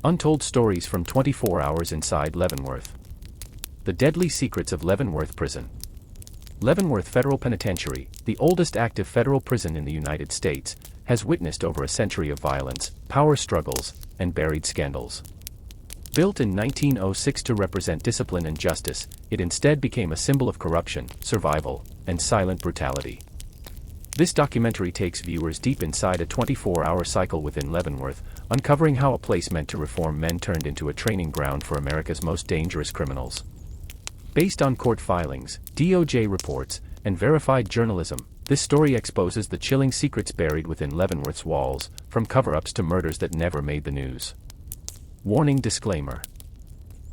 Untold stories from 24 hours inside Leavenworth. The deadly secrets of Leavenworth Prison. Leavenworth Federal Penitentiary, the oldest active federal prison in the United States, has witnessed over a century of violence, power struggles, and buried scandals. Built in 1906 to represent discipline and justice, it instead became a symbol of corruption, survival, and silent brutality. This documentary takes viewers deep inside a 24-hour cycle within Leavenworth, uncovering how a place meant to reform men turned into a training ground for America's most dangerous criminals. Based on court filings, DOJ reports, and verified journalism, this story exposes the chilling secrets buried within Leavenworth's walls, from cover-ups to murders that never made the news. Warning disclaimer.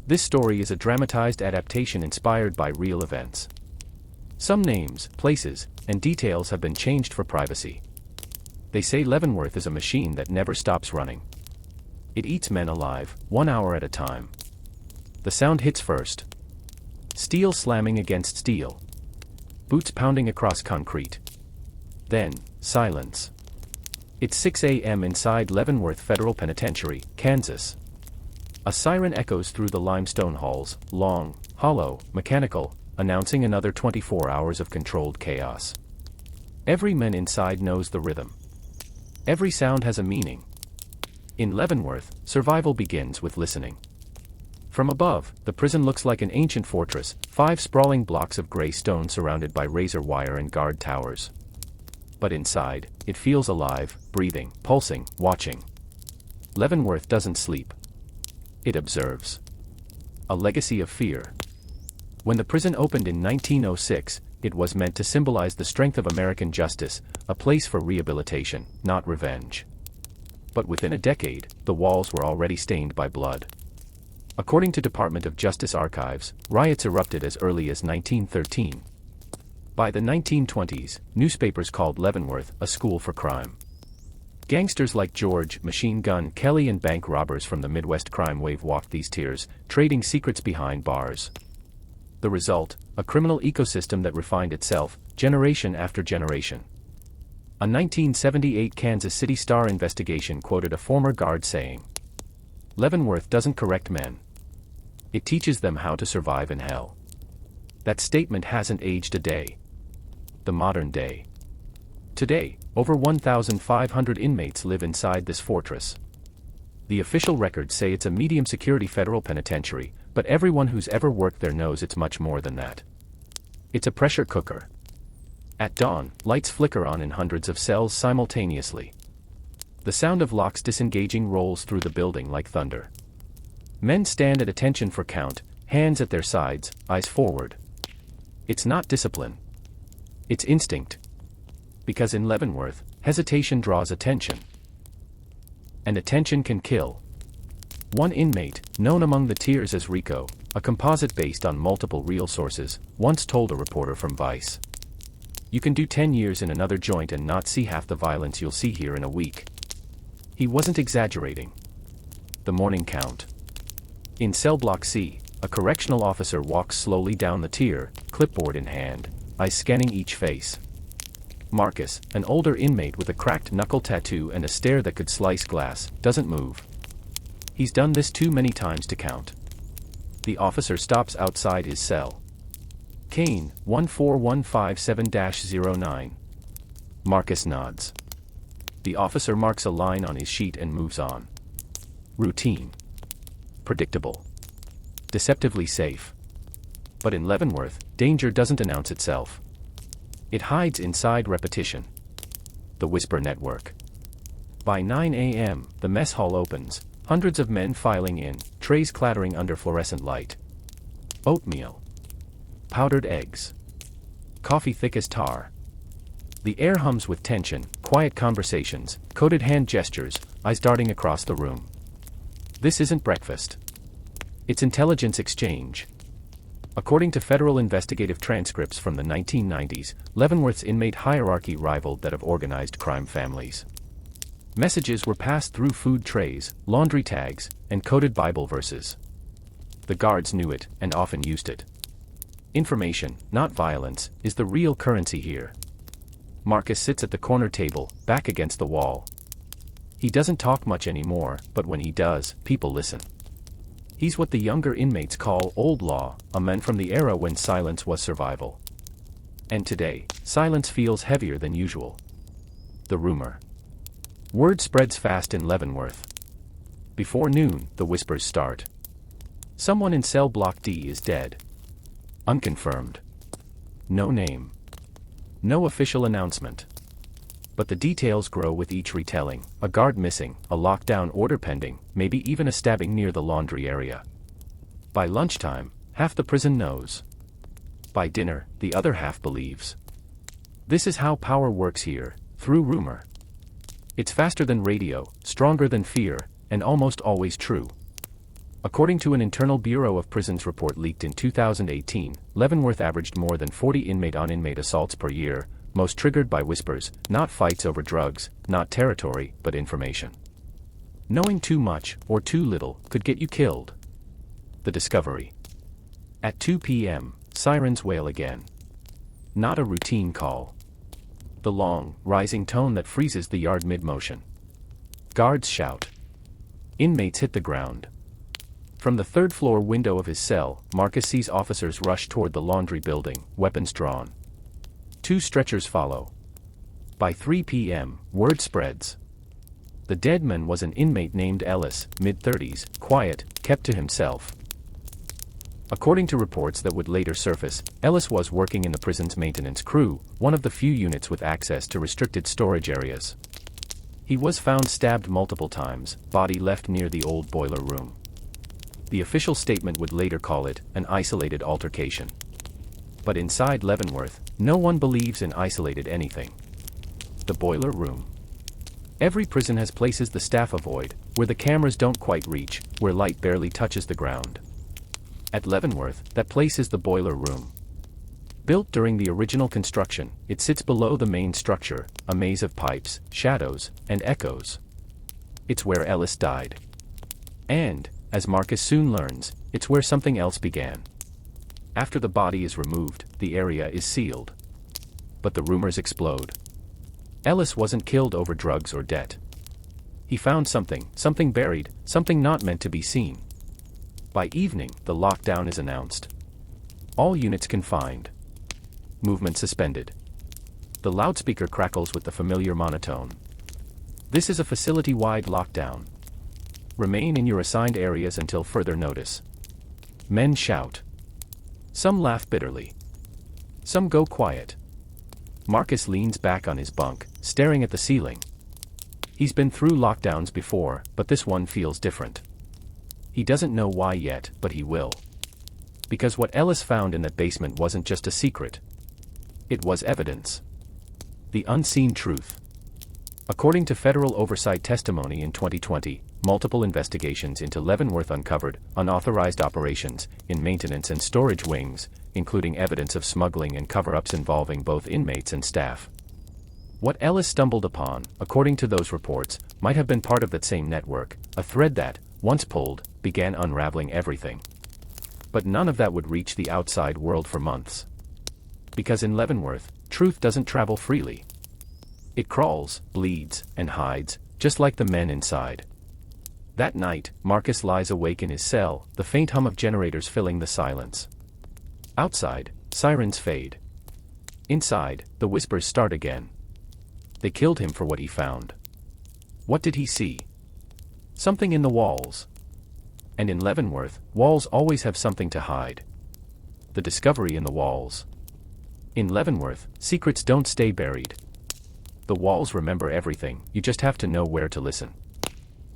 This story is a dramatized adaptation inspired by real events. Some names, places, and details have been changed for privacy. They say Leavenworth is a machine that never stops running. It eats men alive, 1 hour at a time. The sound hits first. Steel slamming against steel. Boots pounding across concrete. Then, silence. It's 6 a.m. inside Leavenworth Federal Penitentiary, Kansas. A siren echoes through the limestone halls, long, hollow, mechanical, announcing another 24 hours of controlled chaos. Every man inside knows the rhythm. Every sound has a meaning. In Leavenworth, survival begins with listening. From above, the prison looks like an ancient fortress, 5 sprawling blocks of gray stone surrounded by razor wire and guard towers. But inside, it feels alive, breathing, pulsing, watching. Leavenworth doesn't sleep. It observes. A legacy of fear. When the prison opened in 1906, it was meant to symbolize the strength of American justice, a place for rehabilitation, not revenge. But within a decade, the walls were already stained by blood. According to Department of Justice archives, riots erupted as early as 1913. By the 1920s, newspapers called Leavenworth a school for crime. Gangsters like George, Machine Gun Kelly and bank robbers from the Midwest crime wave walked these tiers, trading secrets behind bars. The result, a criminal ecosystem that refined itself, generation after generation. A 1978 Kansas City Star investigation quoted a former guard saying, "Leavenworth doesn't correct men. It teaches them how to survive in hell." That statement hasn't aged a day. The modern day. Today, over 1,500 inmates live inside this fortress. The official records say it's a medium-security federal penitentiary, but everyone who's ever worked there knows it's much more than that. It's a pressure cooker. At dawn, lights flicker on in hundreds of cells simultaneously. The sound of locks disengaging rolls through the building like thunder. Men stand at attention for count, hands at their sides, eyes forward. It's not discipline. It's instinct. Because in Leavenworth, hesitation draws attention. And attention can kill. One inmate, known among the tiers as Rico, a composite based on multiple real sources, once told a reporter from Vice, "You can do 10 years in another joint and not see half the violence you'll see here in a week." He wasn't exaggerating. The morning count. In cell block C, a correctional officer walks slowly down the tier, clipboard in hand, eyes scanning each face. Marcus, an older inmate with a cracked knuckle tattoo and a stare that could slice glass, doesn't move. He's done this too many times to count. The officer stops outside his cell. "Kane, 14157-09. Marcus nods. The officer marks a line on his sheet and moves on. Routine. Predictable. Deceptively safe. But in Leavenworth, danger doesn't announce itself. It hides inside repetition. The Whisper Network. By 9 a.m., the mess hall opens, hundreds of men filing in, trays clattering under fluorescent light. Oatmeal. Powdered eggs. Coffee thick as tar. The air hums with tension, quiet conversations, coded hand gestures, eyes darting across the room. This isn't breakfast. It's intelligence exchange. According to federal investigative transcripts from the 1990s, Leavenworth's inmate hierarchy rivaled that of organized crime families. Messages were passed through food trays, laundry tags, and coded Bible verses. The guards knew it, and often used it. Information, not violence, is the real currency here. Marcus sits at the corner table, back against the wall. He doesn't talk much anymore, but when he does, people listen. He's what the younger inmates call old law, a man from the era when silence was survival. And today, silence feels heavier than usual. The rumor. Word spreads fast in Leavenworth. Before noon, the whispers start. Someone in cell block D is dead. Unconfirmed. No name. No official announcement. But the details grow with each retelling: a guard missing, a lockdown order pending, maybe even a stabbing near the laundry area. By lunchtime, half the prison knows. By dinner, the other half believes. This is how power works here, through rumor. It's faster than radio, stronger than fear, and almost always true. According to an Internal Bureau of Prisons report leaked in 2018, Leavenworth averaged more than 40 inmate-on-inmate assaults per year, most triggered by whispers, not fights over drugs, not territory, but information. Knowing too much, or too little, could get you killed. The discovery. At 2 p.m., sirens wail again. Not a routine call. The long, rising tone that freezes the yard mid-motion. Guards shout. Inmates hit the ground. From the third-floor window of his cell, Marcus sees officers rush toward the laundry building, weapons drawn. 2 stretchers follow. By 3 p.m., word spreads. The dead man was an inmate named Ellis, mid-30s, quiet, kept to himself. According to reports that would later surface, Ellis was working in the prison's maintenance crew, one of the few units with access to restricted storage areas. He was found stabbed multiple times, body left near the old boiler room. The official statement would later call it an isolated altercation. But inside Leavenworth, no one believes in isolated anything. The boiler room. Every prison has places the staff avoid, where the cameras don't quite reach, where light barely touches the ground. At Leavenworth, that place is the boiler room. Built during the original construction, it sits below the main structure, a maze of pipes, shadows, and echoes. It's where Ellis died. And, as Marcus soon learns, it's where something else began. After the body is removed, the area is sealed. But the rumors explode. Ellis wasn't killed over drugs or debt. He found something buried, something not meant to be seen. By evening, the lockdown is announced. All units confined. Movement suspended. The loudspeaker crackles with the familiar monotone. This is a facility-wide lockdown. Remain in your assigned areas until further notice. Men shout. Some laugh bitterly. Some go quiet. Marcus leans back on his bunk, staring at the ceiling. He's been through lockdowns before, but this one feels different. He doesn't know why yet, but he will. Because what Ellis found in that basement wasn't just a secret. It was evidence. The unseen truth. According to federal oversight testimony in 2020, multiple investigations into Leavenworth uncovered unauthorized operations in maintenance and storage wings, including evidence of smuggling and cover-ups involving both inmates and staff. What Ellis stumbled upon, according to those reports, might have been part of that same network, a thread that, once pulled, began unraveling everything. But none of that would reach the outside world for months. Because in Leavenworth, truth doesn't travel freely. It crawls, bleeds, and hides, just like the men inside. That night, Marcus lies awake in his cell, the faint hum of generators filling the silence. Outside, sirens fade. Inside, the whispers start again. They killed him for what he found. What did he see? Something in the walls. And in Leavenworth, walls always have something to hide. The discovery in the walls. In Leavenworth, secrets don't stay buried. The walls remember everything, you just have to know where to listen.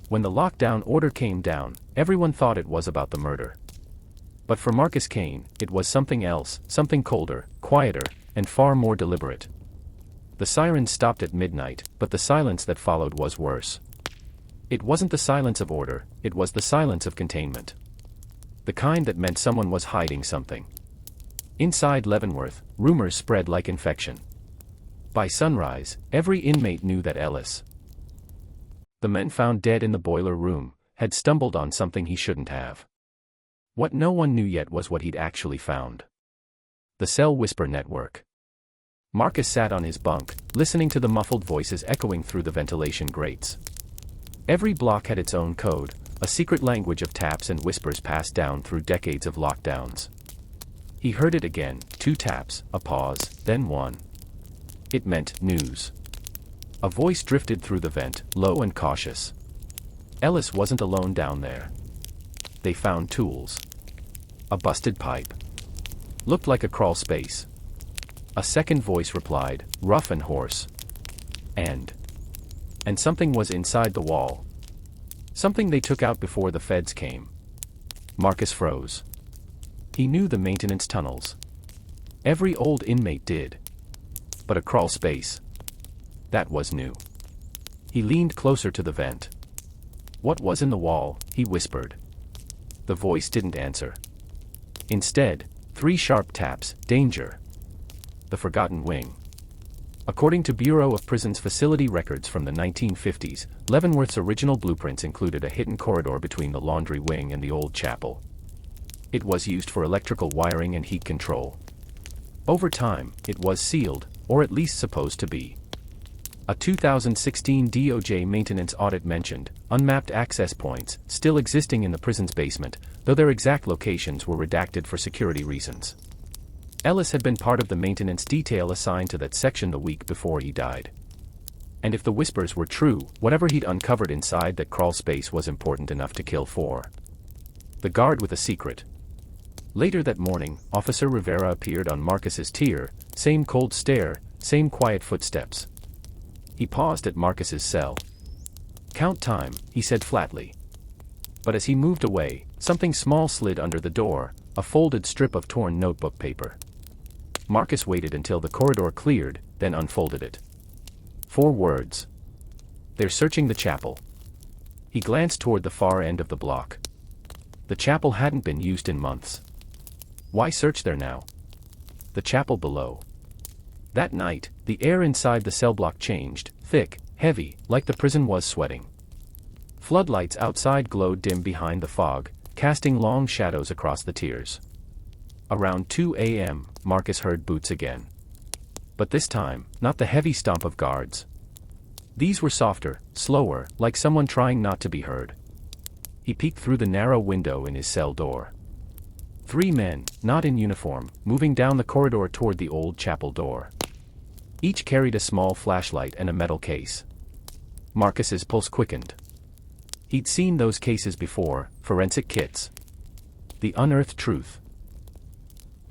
When the lockdown order came down, everyone thought it was about the murder. But for Marcus Kane, it was something else, something colder, quieter, and far more deliberate. The sirens stopped at midnight, but the silence that followed was worse. It wasn't the silence of order, it was the silence of containment. The kind that meant someone was hiding something. Inside Leavenworth, rumors spread like infection. By sunrise, every inmate knew that Ellis, the man found dead in the boiler room, had stumbled on something he shouldn't have. What no one knew yet was what he'd actually found. The Cell Whisper Network. Marcus sat on his bunk, listening to the muffled voices echoing through the ventilation grates. Every block had its own code, a secret language of taps and whispers passed down through decades of lockdowns. He heard it again, 2 taps, a pause, then 1. It meant news. A voice drifted through the vent, low and cautious. Ellis wasn't alone down there. They found tools. A busted pipe. Looked like a crawl space. A second voice replied, rough and hoarse. And something was inside the wall. Something they took out before the feds came. Marcus froze. He knew the maintenance tunnels. Every old inmate did. But a crawl space. That was new. He leaned closer to the vent. What was in the wall? He whispered. The voice didn't answer. Instead, 3 sharp taps, danger. The forgotten wing. According to Bureau of Prisons facility records from the 1950s, Leavenworth's original blueprints included a hidden corridor between the laundry wing and the old chapel. It was used for electrical wiring and heat control. Over time, it was sealed, or at least supposed to be. A 2016 DOJ maintenance audit mentioned unmapped access points still existing in the prison's basement, though their exact locations were redacted for security reasons. Ellis had been part of the maintenance detail assigned to that section the week before he died. And if the whispers were true, whatever he'd uncovered inside that crawl space was important enough to kill for. The guard with a secret. Later that morning, Officer Rivera appeared on Marcus's tier, same cold stare, same quiet footsteps. He paused at Marcus's cell. Count time, he said flatly. But as he moved away, something small slid under the door, a folded strip of torn notebook paper. Marcus waited until the corridor cleared, then unfolded it. 4 words. They're searching the chapel. He glanced toward the far end of the block. The chapel hadn't been used in months. Why search there now? The chapel below. That night, the air inside the cell block changed, thick, heavy, like the prison was sweating. Floodlights outside glowed dim behind the fog, casting long shadows across the tiers. Around 2 a.m., Marcus heard boots again. But this time, not the heavy stomp of guards. These were softer, slower, like someone trying not to be heard. He peeked through the narrow window in his cell door. 3 men, not in uniform, moving down the corridor toward the old chapel door. Each carried a small flashlight and a metal case. Marcus's pulse quickened. He'd seen those cases before, forensic kits. The unearthed truth.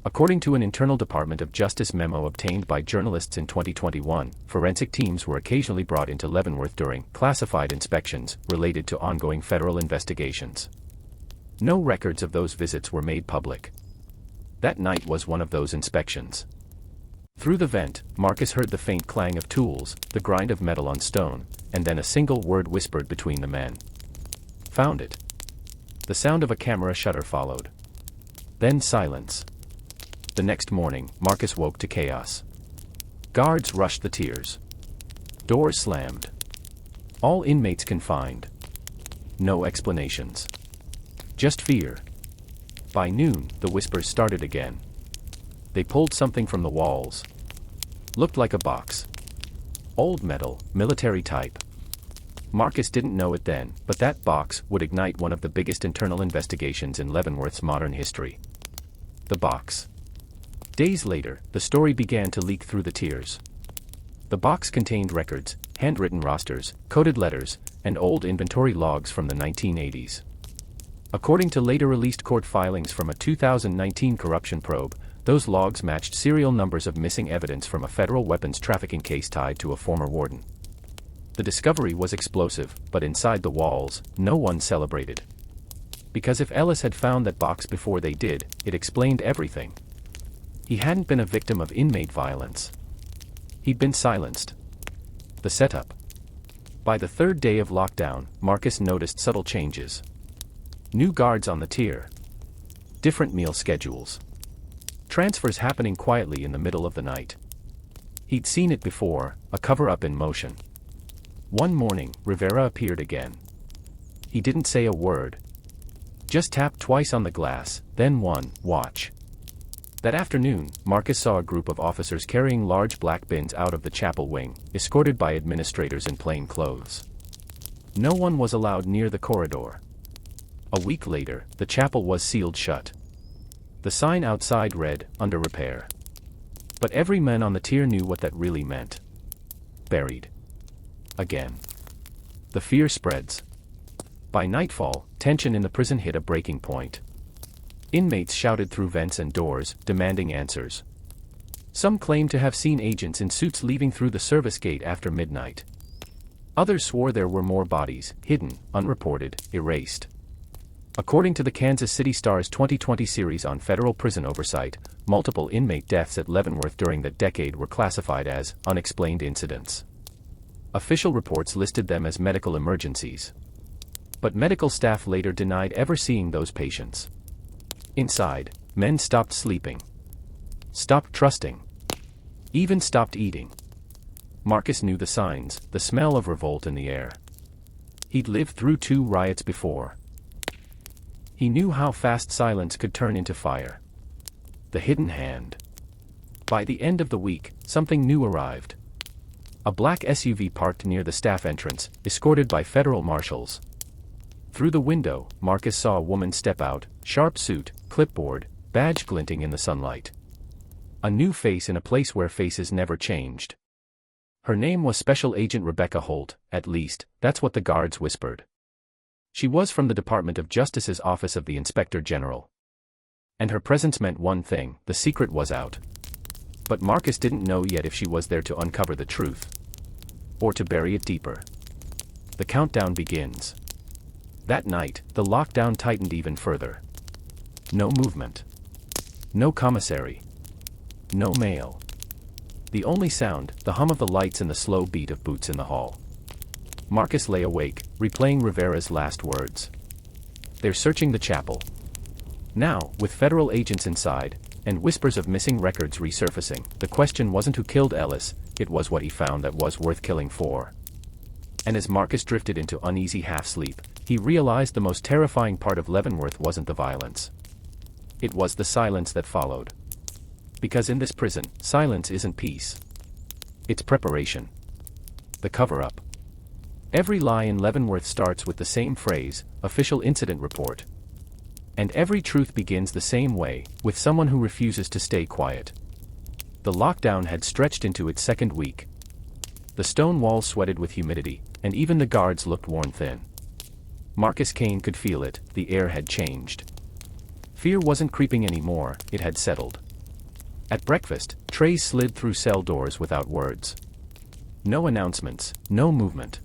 According to an internal Department of Justice memo obtained by journalists in 2021, forensic teams were occasionally brought into Leavenworth during classified inspections related to ongoing federal investigations. No records of those visits were made public. That night was one of those inspections. Through the vent, Marcus heard the faint clang of tools, the grind of metal on stone, and then a single word whispered between the men. Found it. The sound of a camera shutter followed. Then silence. The next morning, Marcus woke to chaos. Guards rushed the tiers. Doors slammed. All inmates confined. No explanations. Just fear. By noon, the whispers started again. They pulled something from the walls. Looked like a box. Old metal, military type. Marcus didn't know it then, but that box would ignite one of the biggest internal investigations in Leavenworth's modern history. The box. Days later, the story began to leak through the tiers. The box contained records, handwritten rosters, coded letters, and old inventory logs from the 1980s. According to later released court filings from a 2019 corruption probe, those logs matched serial numbers of missing evidence from a federal weapons trafficking case tied to a former warden. The discovery was explosive, but inside the walls, no one celebrated. Because if Ellis had found that box before they did, it explained everything. He hadn't been a victim of inmate violence. He'd been silenced. The setup. By the 3rd day of lockdown, Marcus noticed subtle changes. New guards on the tier. Different meal schedules. Transfers happening quietly in the middle of the night. He'd seen it before, a cover-up in motion. One morning, Rivera appeared again. He didn't say a word. Just tapped twice on the glass, then one, watch. That afternoon, Marcus saw a group of officers carrying large black bins out of the chapel wing, escorted by administrators in plain clothes. No one was allowed near the corridor. A week later, the chapel was sealed shut. The sign outside read, "Under repair." But every man on the tier knew what that really meant. Buried. Again. The fear spreads. By nightfall, tension in the prison hit a breaking point. Inmates shouted through vents and doors, demanding answers. Some claimed to have seen agents in suits leaving through the service gate after midnight. Others swore there were more bodies, hidden, unreported, erased. According to the Kansas City Star's 2020 series on federal prison oversight, multiple inmate deaths at Leavenworth during that decade were classified as unexplained incidents. Official reports listed them as medical emergencies. But medical staff later denied ever seeing those patients. Inside, men stopped sleeping. Stopped trusting. Even stopped eating. Marcus knew the signs, the smell of revolt in the air. He'd lived through 2 riots before. He knew how fast silence could turn into fire. The hidden hand. By the end of the week, something new arrived. A black SUV parked near the staff entrance, escorted by federal marshals. Through the window, Marcus saw a woman step out, sharp suit, clipboard, badge glinting in the sunlight. A new face in a place where faces never changed. Her name was Special Agent Rebecca Holt, at least, that's what the guards whispered. She was from the Department of Justice's Office of the Inspector General. And her presence meant one thing: the secret was out. But Marcus didn't know yet if she was there to uncover the truth. Or to bury it deeper. The countdown begins. That night, the lockdown tightened even further. No movement. No commissary. No mail. The only sound, the hum of the lights and the slow beat of boots in the hall. Marcus lay awake, replaying Rivera's last words. They're searching the chapel. Now, with federal agents inside, and whispers of missing records resurfacing, the question wasn't who killed Ellis, it was what he found that was worth killing for. And as Marcus drifted into uneasy half-sleep, he realized the most terrifying part of Leavenworth wasn't the violence. It was the silence that followed. Because in this prison, silence isn't peace. It's preparation. The cover-up. Every lie in Leavenworth starts with the same phrase, official incident report. And every truth begins the same way, with someone who refuses to stay quiet. The lockdown had stretched into its 2nd week. The stone walls sweated with humidity, and even the guards looked worn thin. Marcus Kane could feel it, the air had changed. Fear wasn't creeping anymore, it had settled. At breakfast, trays slid through cell doors without words. No announcements, no movement.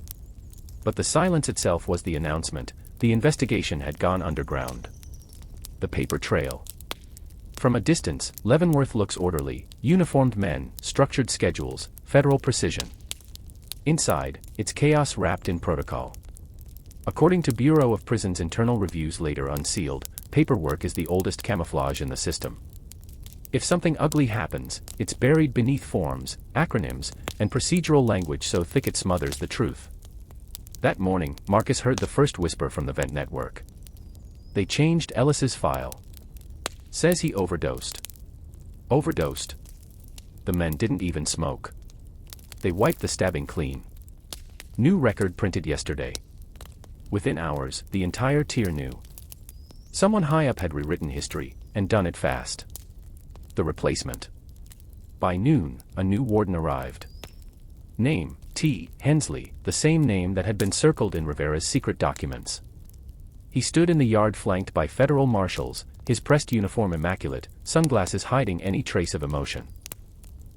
But the silence itself was the announcement: the investigation had gone underground. The paper trail. From a distance, Leavenworth looks orderly: uniformed men, structured schedules, federal precision. Inside, it's chaos wrapped in protocol. According to Bureau of Prisons internal reviews later unsealed, paperwork is the oldest camouflage in the system. If something ugly happens, it's buried beneath forms, acronyms, and procedural language so thick it smothers the truth. That morning, Marcus heard the first whisper from the vent network. They changed Ellis's file. Says he overdosed. Overdosed. The men didn't even smoke. They wiped the stabbing clean. New record printed yesterday. Within hours, the entire tier knew. Someone high up had rewritten history, and done it fast. The replacement. By noon, a new warden arrived. Name, T. Hensley, the same name that had been circled in Rivera's secret documents. He stood in the yard flanked by federal marshals, his pressed uniform immaculate, sunglasses hiding any trace of emotion.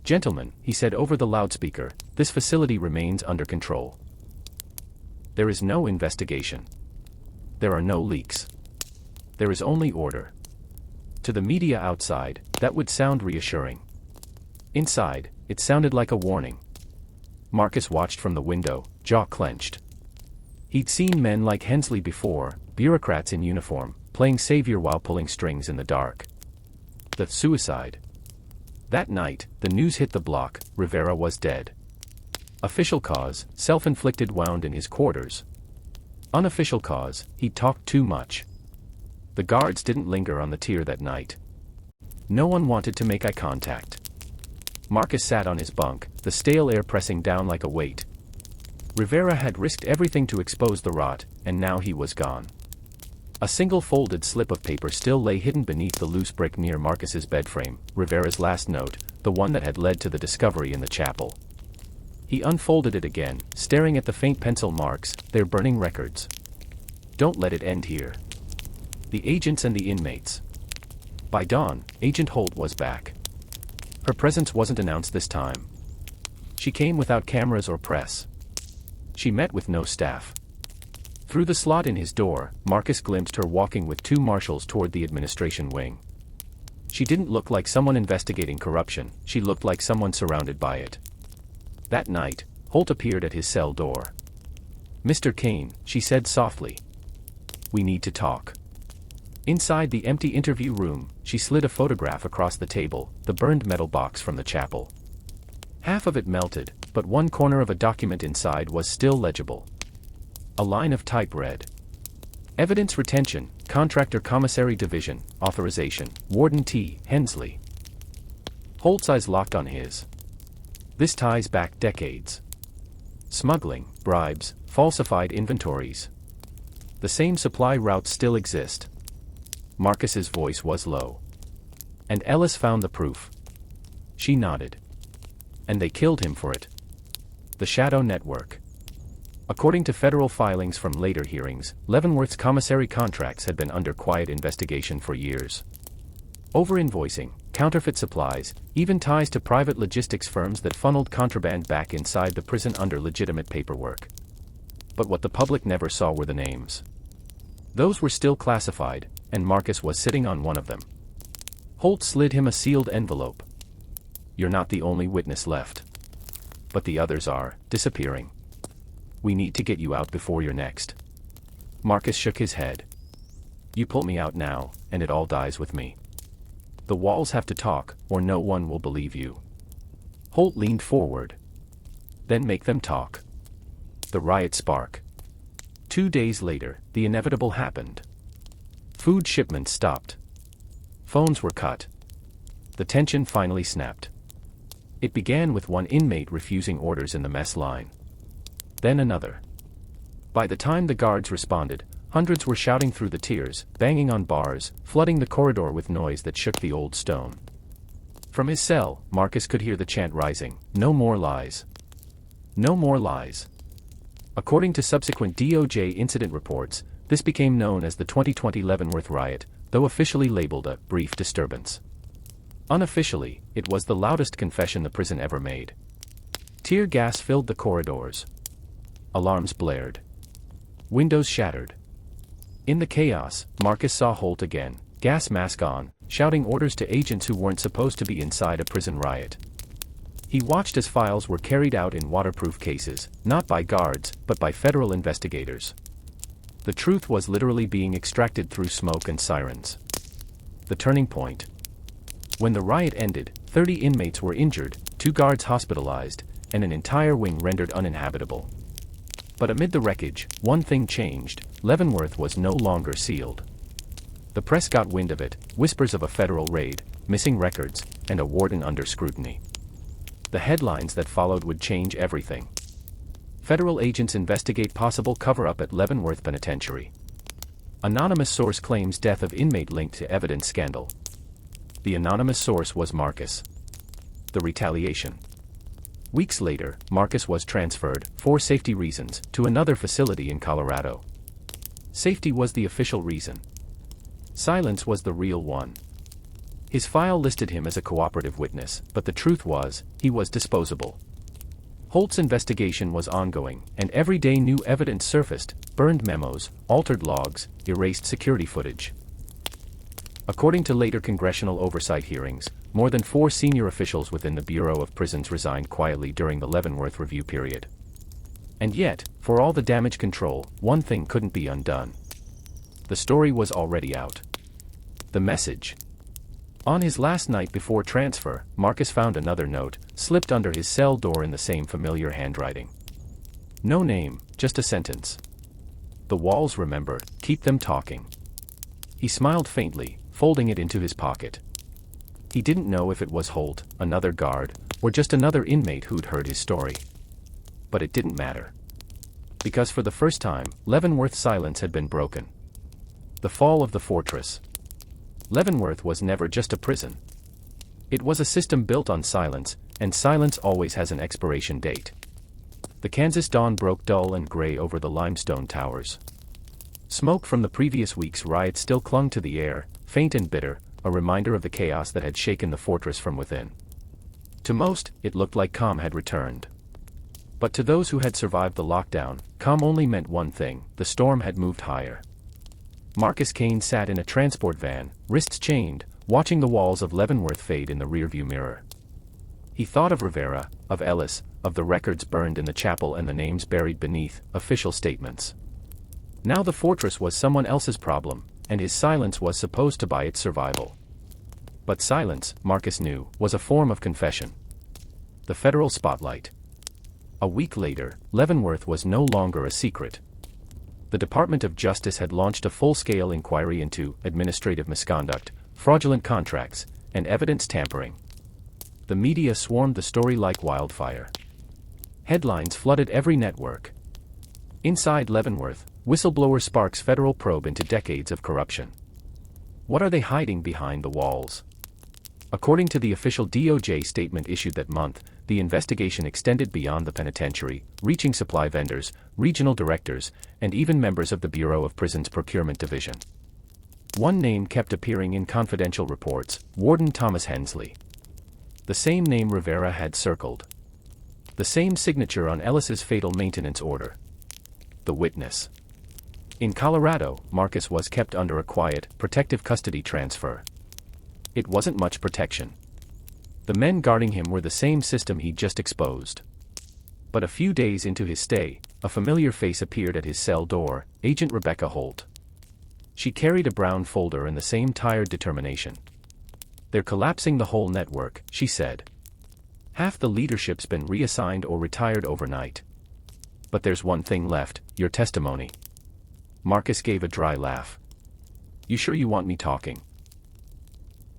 "Gentlemen," he said over the loudspeaker, "this facility remains under control. There is no investigation. There are no leaks. There is only order." To the media outside, that would sound reassuring. Inside, it sounded like a warning. Marcus watched from the window, jaw clenched. He'd seen men like Hensley before, bureaucrats in uniform, playing savior while pulling strings in the dark. The suicide. That night, the news hit the block: Rivera was dead. Official cause, self-inflicted wound in his quarters. Unofficial cause, he talked too much. The guards didn't linger on the tier that night. No one wanted to make eye contact. Marcus sat on his bunk, the stale air pressing down like a weight. Rivera had risked everything to expose the rot, and now he was gone. A single folded slip of paper still lay hidden beneath the loose brick near Marcus's bedframe, Rivera's last note, the one that had led to the discovery in the chapel. He unfolded it again, staring at the faint pencil marks, their burning records. Don't let it end here. The agents and the inmates. By dawn, Agent Holt was back. Her presence wasn't announced this time. She came without cameras or press. She met with no staff. Through the slot in his door, Marcus glimpsed her walking with two marshals toward the administration wing. She didn't look like someone investigating corruption, she looked like someone surrounded by it. That night, Holt appeared at his cell door. "Mr. Kane," she said softly. "We need to talk." Inside the empty interview room, she slid a photograph across the table, the burned metal box from the chapel. Half of it melted, but one corner of a document inside was still legible. A line of type read, "Evidence Retention, Contractor Commissary Division, Authorization, Warden T. Hensley." Holt's eyes locked on his. This ties back decades. Smuggling, bribes, falsified inventories. The same supply routes still exist. Marcus's voice was low. "And Ellis found the proof." She nodded. "And they killed him for it." The Shadow Network. According to federal filings from later hearings, Leavenworth's commissary contracts had been under quiet investigation for years. Over-invoicing, counterfeit supplies, even ties to private logistics firms that funneled contraband back inside the prison under legitimate paperwork. But what the public never saw were the names. Those were still classified, and Marcus was sitting on one of them. Holt slid him a sealed envelope. "You're not the only witness left. But the others are disappearing. We need to get you out before you're next." Marcus shook his head. "You pull me out now, and it all dies with me. The walls have to talk, or no one will believe you." Holt leaned forward. "Then make them talk." The riot spark. 2 days later, the inevitable happened. Food shipments stopped. Phones were cut. The tension finally snapped. It began with one inmate refusing orders in the mess line. Then another. By the time the guards responded, hundreds were shouting through the tiers, banging on bars, flooding the corridor with noise that shook the old stone. From his cell, Marcus could hear the chant rising, "No more lies. No more lies." According to subsequent DOJ incident reports, this became known as the 2020 Leavenworth riot, though officially labeled a brief disturbance. Unofficially, it was the loudest confession the prison ever made. Tear gas filled the corridors. Alarms blared. Windows shattered. In the chaos, Marcus saw Holt again, gas mask on, shouting orders to agents who weren't supposed to be inside a prison riot. He watched as files were carried out in waterproof cases, not by guards, but by federal investigators. The truth was literally being extracted through smoke and sirens. The turning point. When the riot ended, 30 inmates were injured, 2 guards hospitalized, and an entire wing rendered uninhabitable. But amid the wreckage, one thing changed: Leavenworth was no longer sealed. The press got wind of it, whispers of a federal raid, missing records, and a warden under scrutiny. The headlines that followed would change everything. Federal agents investigate possible cover-up at Leavenworth Penitentiary. Anonymous source claims death of inmate linked to evidence scandal. The anonymous source was Marcus. The retaliation. Weeks later, Marcus was transferred, for safety reasons, to another facility in Colorado. Safety was the official reason. Silence was the real one. His file listed him as a cooperative witness, but the truth was, he was disposable. Holt's investigation was ongoing, and every day new evidence surfaced: burned memos, altered logs, erased security footage. According to later congressional oversight hearings, more than 4 senior officials within the Bureau of Prisons resigned quietly during the Leavenworth review period. And yet, for all the damage control, one thing couldn't be undone. The story was already out. The message. On his last night before transfer, Marcus found another note, slipped under his cell door in the same familiar handwriting. No name, just a sentence. "The walls remember, keep them talking." He smiled faintly, folding it into his pocket. He didn't know if it was Holt, another guard, or just another inmate who'd heard his story. But it didn't matter. Because for the first time, Leavenworth's silence had been broken. The fall of the fortress. Leavenworth was never just a prison. It was a system built on silence, and silence always has an expiration date. The Kansas dawn broke dull and gray over the limestone towers. Smoke from the previous week's riot still clung to the air, faint and bitter, a reminder of the chaos that had shaken the fortress from within. To most, it looked like calm had returned. But to those who had survived the lockdown, calm only meant one thing: the storm had moved higher. Marcus Kane sat in a transport van, wrists chained, watching the walls of Leavenworth fade in the rearview mirror. He thought of Rivera, of Ellis, of the records burned in the chapel and the names buried beneath official statements. Now the fortress was someone else's problem, and his silence was supposed to buy its survival. But silence, Marcus knew, was a form of confession. The federal spotlight. A week later, Leavenworth was no longer a secret. The Department of Justice had launched a full-scale inquiry into administrative misconduct, fraudulent contracts, and evidence tampering. The media swarmed the story like wildfire. Headlines flooded every network. Inside Leavenworth, whistleblower sparks federal probe into decades of corruption. What are they hiding behind the walls? According to the official DOJ statement issued that month, the investigation extended beyond the penitentiary, reaching supply vendors, regional directors, and even members of the Bureau of Prisons Procurement Division. One name kept appearing in confidential reports: Warden Thomas Hensley. The same name Rivera had circled. The same signature on Ellis's fatal maintenance order. The witness. In Colorado, Marcus was kept under a quiet, protective custody transfer. It wasn't much protection. The men guarding him were the same system he'd just exposed. But a few days into his stay, a familiar face appeared at his cell door: Agent Rebecca Holt. She carried a brown folder and the same tired determination. "They're collapsing the whole network," she said. "Half the leadership's been reassigned or retired overnight. But there's one thing left: your testimony." Marcus gave a dry laugh. "You sure you want me talking?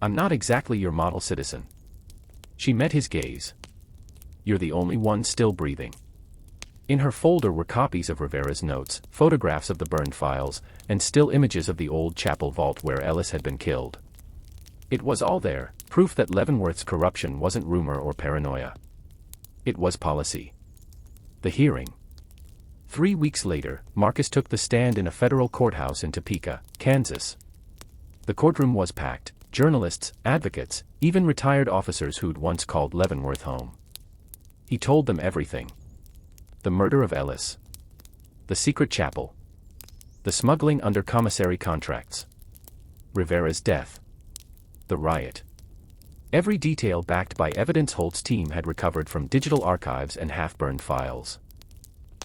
I'm not exactly your model citizen." She met his gaze. "You're the only one still breathing." In her folder were copies of Rivera's notes, photographs of the burned files, and still images of the old chapel vault where Ellis had been killed. It was all there, proof that Leavenworth's corruption wasn't rumor or paranoia. It was policy. The hearing. 3 weeks later, Marcus took the stand in a federal courthouse in Topeka, Kansas. The courtroom was packed: journalists, advocates, even retired officers who'd once called Leavenworth home. He told them everything. The murder of Ellis. The secret chapel. The smuggling under commissary contracts. Rivera's death. The riot. Every detail backed by evidence Holt's team had recovered from digital archives and half-burned files.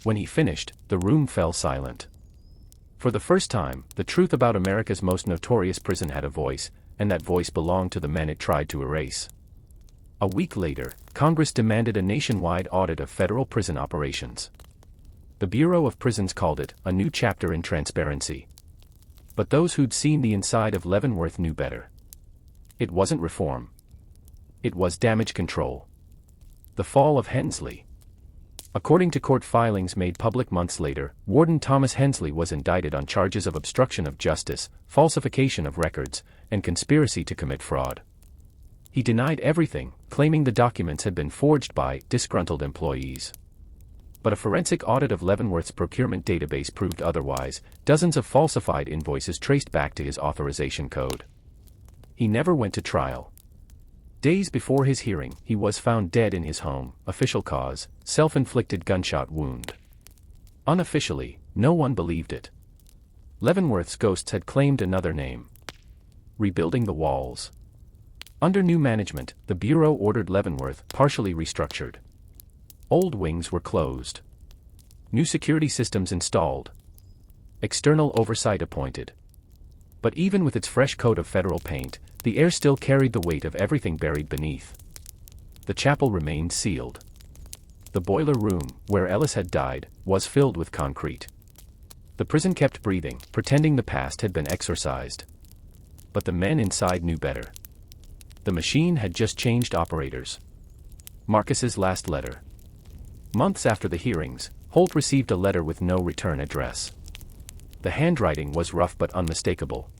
When he finished, the room fell silent. For the first time, the truth about America's most notorious prison had a voice, and that voice belonged to the men it tried to erase. A week later, Congress demanded a nationwide audit of federal prison operations. The Bureau of Prisons called it a new chapter in transparency. But those who'd seen the inside of Leavenworth knew better. It wasn't reform. It was damage control. The fall of Hensley. According to court filings made public months later, Warden Thomas Hensley was indicted on charges of obstruction of justice, falsification of records, and conspiracy to commit fraud. He denied everything, claiming the documents had been forged by disgruntled employees. But a forensic audit of Leavenworth's procurement database proved otherwise: dozens of falsified invoices traced back to his authorization code. He never went to trial. Days before his hearing, he was found dead in his home. Official cause: self-inflicted gunshot wound. Unofficially, no one believed it. Leavenworth's ghosts had claimed another name: rebuilding the walls. Under new management, the Bureau ordered Leavenworth partially restructured. Old wings were closed. New security systems installed. External oversight appointed. But even with its fresh coat of federal paint, the air still carried the weight of everything buried beneath. The chapel remained sealed. The boiler room, where Ellis had died, was filled with concrete. The prison kept breathing, pretending the past had been exorcised. But the men inside knew better. The machine had just changed operators. Marcus's last letter. Months after the hearings, Holt received a letter with no return address. The handwriting was rough but unmistakable.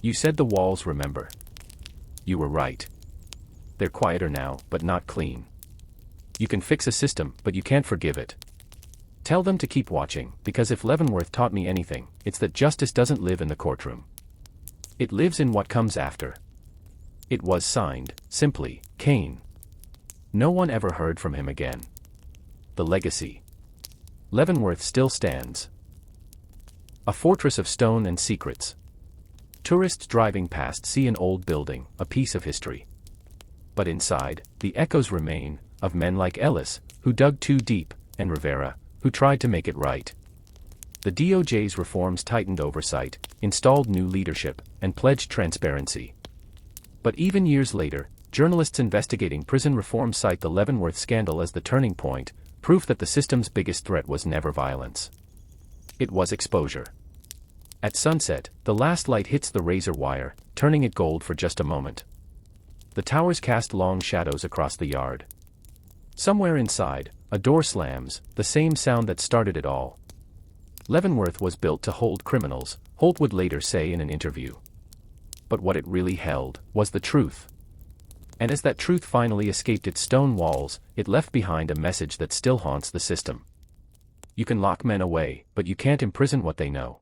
"You said the walls remember. You were right. They're quieter now, but not clean. You can fix a system, but you can't forgive it. Tell them to keep watching, because if Leavenworth taught me anything, it's that justice doesn't live in the courtroom. It lives in what comes after." It was signed, simply, Kane. No one ever heard from him again. The legacy. Leavenworth still stands. A fortress of stone and secrets. Tourists driving past see an old building, a piece of history. But inside, the echoes remain, of men like Ellis, who dug too deep, and Rivera, who tried to make it right. The DOJ's reforms tightened oversight, installed new leadership, and pledged transparency. But even years later, journalists investigating prison reform cite the Leavenworth scandal as the turning point, proof that the system's biggest threat was never violence. It was exposure. At sunset, the last light hits the razor wire, turning it gold for just a moment. The towers cast long shadows across the yard. Somewhere inside, a door slams, the same sound that started it all. Leavenworth was built to hold criminals, Holt would later say in an interview. But what it really held was the truth. And as that truth finally escaped its stone walls, it left behind a message that still haunts the system. You can lock men away, but you can't imprison what they know.